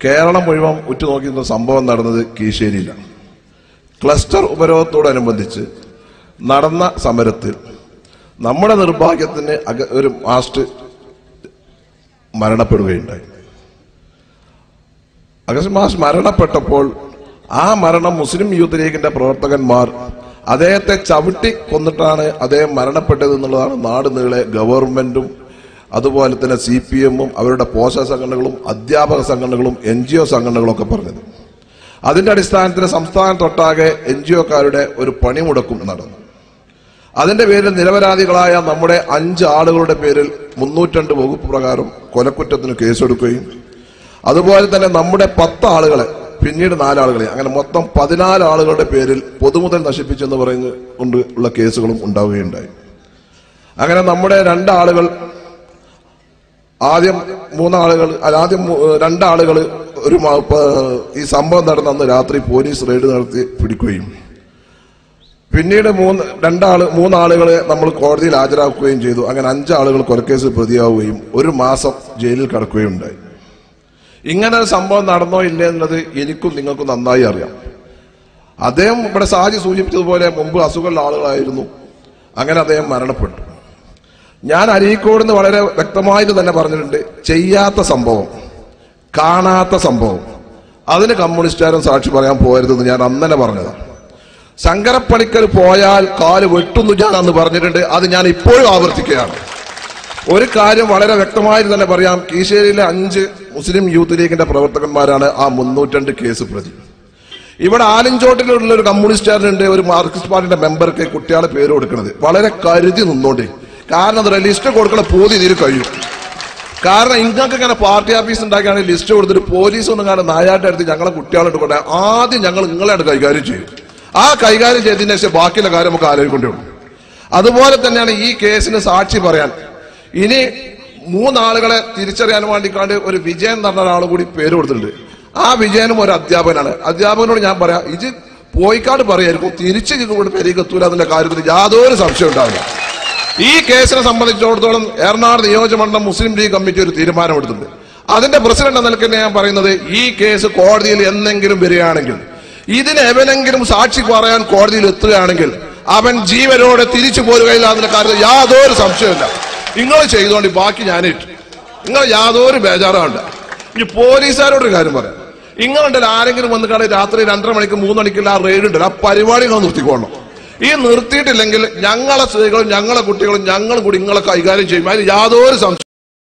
കേരളം മുഴുവൻ ഉറ്റുനോക്കുന്ന സംഭവം നടന്നത് കീശേരിയിലാണ്. ക്ലസ്റ്റർ ഉപരോധത്തോടനുബന്ധിച്ച് നടന്ന സമരത്തിൽ നമ്മുടെ നിർഭാഗ്യത്തിന് ഒരു മാസ്റ്റർ മരണപ്പെടുകയുണ്ടായി. അഗസ്റ്റ് മാസ്റ്റർ മരണപ്പെട്ടപ്പോൾ ആ മരണം മുസ്ലിം യൂത്ത് ലീഗിന്റെ പ്രവർത്തകന്മാർ അദ്ദേഹത്തെ ചവിട്ടി കൊന്നിട്ടാണ് അദ്ദേഹം മരണപ്പെട്ടത് എന്നുള്ളതാണ് നാട് നീളെ ഗവൺമെന്റും അതുപോലെ തന്നെ CPM-ഉം അവരുടെ പോഷക സംഘടനകളും അധ്യാപക സംഘടനകളും NGO സംഘടനകളും ഒക്കെ പറഞ്ഞത്. അതിന്റെ അടിസ്ഥാനത്തിൽ സംസ്ഥാനത്തൊട്ടാകെ NGO-കാരുടെ ഒരു പണിമുടക്കും നടന്നു. അതിന്റെ പേരിൽ നിരപരാധികളായ നമ്മുടെ 5 ആളുകളുടെ പേരിൽ 302 വകുപ്പ് പ്രകാരം കൊലക്കുറ്റത്തിന് കേസെടുക്കുകയും അതുപോലെ തന്നെ നമ്മുടെ 10 ആളുകളെ പിന്നീട് 4 ആളുകളെ അങ്ങനെ മൊത്തം 14 ആളുകളുടെ പേരിൽ പൊതുമുതൽ നശിപ്പിച്ചെന്ന് പറയുന്നുകൊണ്ട് ഉള്ള കേസുകളും ഉണ്ടാവുകയുണ്ടായി. അങ്ങനെ നമ്മുടെ 2 ആളുകൾ ആദ്യം 2 ആളുകൾ ഈ സംഭവം നടന്ന അന്ന് രാത്രി പോലീസ് റെയ്ഡ് നടത്തി പിടിക്കുകയും പിന്നീട് 3 ആളുകളെ നമ്മൾ കോടതിയിൽ ഹാജരാക്കുകയും ചെയ്തു. അങ്ങനെ 5 ആളുകൾ കൊലക്കേസ് പ്രതിയാവുകയും 1 മാസം ജയിലിൽ കിടക്കുകയും ഉണ്ടായി. ഇങ്ങനെ ഒരു സംഭവം നടന്നോ ഇല്ലേ എന്നുള്ളത് എനിക്കും നിങ്ങൾക്കും നന്നായി അറിയാം. അദ്ദേഹം ഇവിടെ സാജി സൂചിപ്പിച്ചതുപോലെ മുമ്പ് അസുഖമുള്ള ആളുകളായിരുന്നു. അങ്ങനെ അദ്ദേഹം മരണപ്പെട്ടു. ഞാൻ അരീക്കോട് നിന്ന് വളരെ വ്യക്തമായിട്ട് തന്നെ പറഞ്ഞിട്ടുണ്ട്, ചെയ്യാത്ത സംഭവം, കാണാത്ത സംഭവം, അതിന് കമ്മ്യൂണിസ്റ്റുകാരും സാക്ഷി പറയാൻ പോകരുതെന്ന് ഞാൻ അന്നനെ പറഞ്ഞതാണ്. ശങ്കരപ്പണിക്കർ പോയാൽ കാല് വെട്ടുന്നു ഞാൻ അന്ന് പറഞ്ഞിട്ടുണ്ട്. അത് ഞാൻ ഇപ്പോഴും ആവർത്തിക്കുകയാണ്. ഒരു കാര്യം വളരെ വ്യക്തമായിട്ട് തന്നെ പറയാം, കീശേരിയിലെ 5 മുസ്ലിം യൂത്ത് ലീഗിന്റെ പ്രവർത്തകന്മാരാണ് ആ 302 കേസ് പ്രതി. ഇവിടെ ആലിഞ്ചോട്ടിലുള്ള ഒരു കമ്മ്യൂണിസ്റ്റുകാരനുണ്ട്, ഒരു മാർക്സിസ്റ്റ് പാർട്ടിയുടെ മെമ്പർക്ക് കുട്ടികളെ പേര് കൊടുക്കുന്നത്. വളരെ കരുതി നിന്നോണ്ടേ, കാരണം എന്താ ലിസ്റ്റ് കൊടുക്കണ പോതി ഇതിൽ കഴിയും. കാരണം ഇങ്ങൾക്ക് ഇങ്ങനെ പാർട്ടി ഓഫീസ് ഉണ്ടാക്കിയാണ് ലിസ്റ്റ് കൊടുത്തിട്ട് പോലീസ് ഒന്നും കാണാൻ നായാട്ട് എടുത്ത് ഞങ്ങളെ കുട്ടികളെ കൊണ്ടേ ആദ്യം ഞങ്ങൾ നിങ്ങളായിട്ട് കൈകാര്യം ചെയ്യും. ആ കൈകാര്യം ചെയ്തതിനു ശേഷം ബാക്കിയുള്ള കാര്യം നമുക്ക് ആലോചിക്കൊണ്ടേ ഉള്ളൂ. അതുപോലെ തന്നെയാണ് ഈ കേസിന് സാക്ഷി പറയാൻ ഇനി 3 ആളുകളെ തിരിച്ചറിയാൻ വേണ്ടിക്കാണ്ട് ഒരു വിജയൻ എന്ന് പറഞ്ഞ ഒരാൾ കൂടി പേര് കൊടുത്തിട്ടുണ്ട്. ആ വിജയനും ഒരു അധ്യാപകനാണ്. അധ്യാപകനോട് ഞാൻ പറയാം, ഇത് പോയിക്കാട് പറയായിരിക്കും, തിരിച്ച് കൂടി പേരേക്ക് എത്തൂല അതിന്റെ കാര്യത്തിൽ യാതൊരു സംശയം ഉണ്ടാവില്ല. ഈ കേസിനെ സംബന്ധിച്ചിടത്തോളം എറണാകുളം നിയോജകമണ്ഡലം മുസ്ലിം ലീഗ് കമ്മിറ്റി ഒരു തീരുമാനമെടുത്തിട്ടുണ്ട്. അതിന്റെ പ്രസിഡന്റ് എന്ന നിലയ്ക്ക് ഞാൻ പറയുന്നത്, ഈ കേസ് കോടതിയിൽ എന്തെങ്കിലും വരികയാണെങ്കിൽ, ഇതിന് എവനെങ്കിലും സാക്ഷി പറയാൻ കോടതിയിൽ എത്തുകയാണെങ്കിൽ അവൻ ജീവനോടെ തിരിച്ചു പോരുകയില്ല അതിന്റെ കാര്യത്തിൽ യാതൊരു സംശയമില്ല. നിങ്ങൾ ചെയ്തോണ്ട് ബാക്കി ഞാനേറ്റു. നിങ്ങൾ യാതൊരു ബേജാറാണ്ട. ഇനി പോലീസുകാരോടൊരു കാര്യം പറയാം, നിങ്ങളുണ്ടല്ലോ ആരെങ്കിലും വന്ന് കാണാൻ രാത്രി 2:30 മണിക്ക് 3 മണിക്കുള്ള ആ റെയ്ഡ് ഉണ്ടല്ലോ, ആ പരിപാടി നിങ്ങൾ നിർത്തിക്കൊള്ളണം. ഈ നിർത്തിയിട്ടില്ലെങ്കിൽ ഞങ്ങളെ സ്ത്രീകളും ഞങ്ങളെ കുട്ടികളും ഞങ്ങളും കൂടി നിങ്ങളെ കൈകാര്യം ചെയ്യും. അതിന് യാതൊരു സംശയം